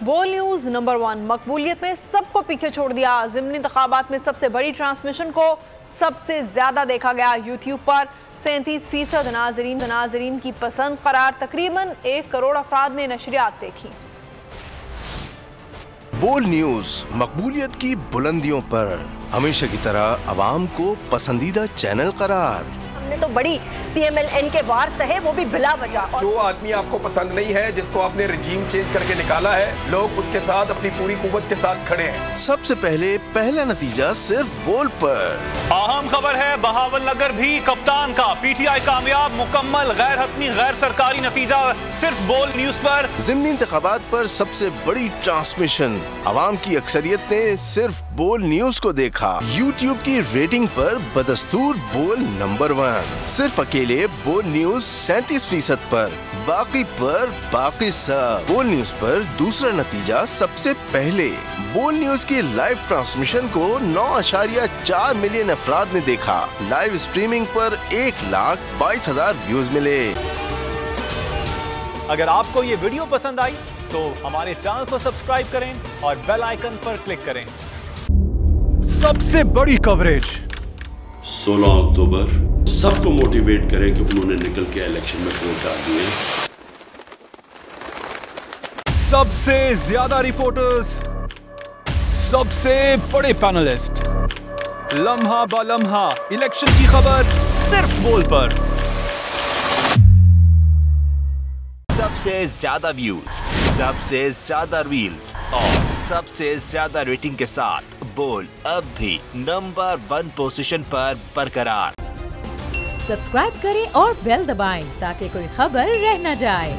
बोल news number 1 मकबूलियत में सबको पीछे छोड़ दिया। ज़िमनी इंतखाबात में सबसे बड़ी ट्रांसमिशन को सबसे ज्यादा देखा गया। यूट्यूब पर 37% नाजरीन की पसंद करार। तकरीबन 1 करोड़ अफराद ने नशरियात देखी। बोल न्यूज मकबूलियत की बुलंदियों पर हमेशा की तरह अवाम को पसंदीदा चैनल करार। हमने तो बड़ी PMLN के वार सहे, वो भी बिला वजह। जो आदमी आपको पसंद नहीं है, जिसको आपने रिजीम चेंज करके निकाला है, लोग उसके साथ अपनी पूरी कुव्वत के साथ खड़े हैं। सबसे पहला नतीजा सिर्फ बोल पर। अहम खबर है बहावलनगर भी कप्तान का PTI कामयाब। मुकम्मल गैर हतमी गैर सरकारी नतीजा सिर्फ बोल न्यूज पर। ज़िमनी इंतखाबात पर सबसे बड़ी ट्रांसमिशन अवाम की अक्सरियत ने सिर्फ बोल न्यूज को देखा। यूट्यूब की रेटिंग पर बदस्तूर बोल नंबर 1। सिर्फ अकेले बोल न्यूज 37% पर, बाकी पर बाकी सब। बोल न्यूज पर दूसरा नतीजा सबसे पहले। बोल न्यूज की लाइव ट्रांसमिशन को 9.4 मिलियन अफराद ने देखा। लाइव स्ट्रीमिंग पर 1,22,000 व्यूज मिले। अगर आपको ये वीडियो पसंद आई तो हमारे चैनल को सब्सक्राइब करें और बेल आइकन पर क्लिक करें। सबसे बड़ी कवरेज 16 अक्टूबर सबको मोटिवेट करें कि उन्होंने निकल के इलेक्शन में वोट डाल दिए। सबसे ज्यादा रिपोर्टर्स, सबसे बड़े पैनलिस्ट, लम्हा ब लम्हा इलेक्शन की खबर सिर्फ बोल पर। सबसे ज्यादा व्यूज, सबसे ज्यादा रील्स और सबसे ज्यादा रेटिंग के साथ बोल अब भी नंबर 1 पोजीशन पर बरकरार। सब्सक्राइब करें और बेल दबाएं ताकि कोई खबर रह न जाए।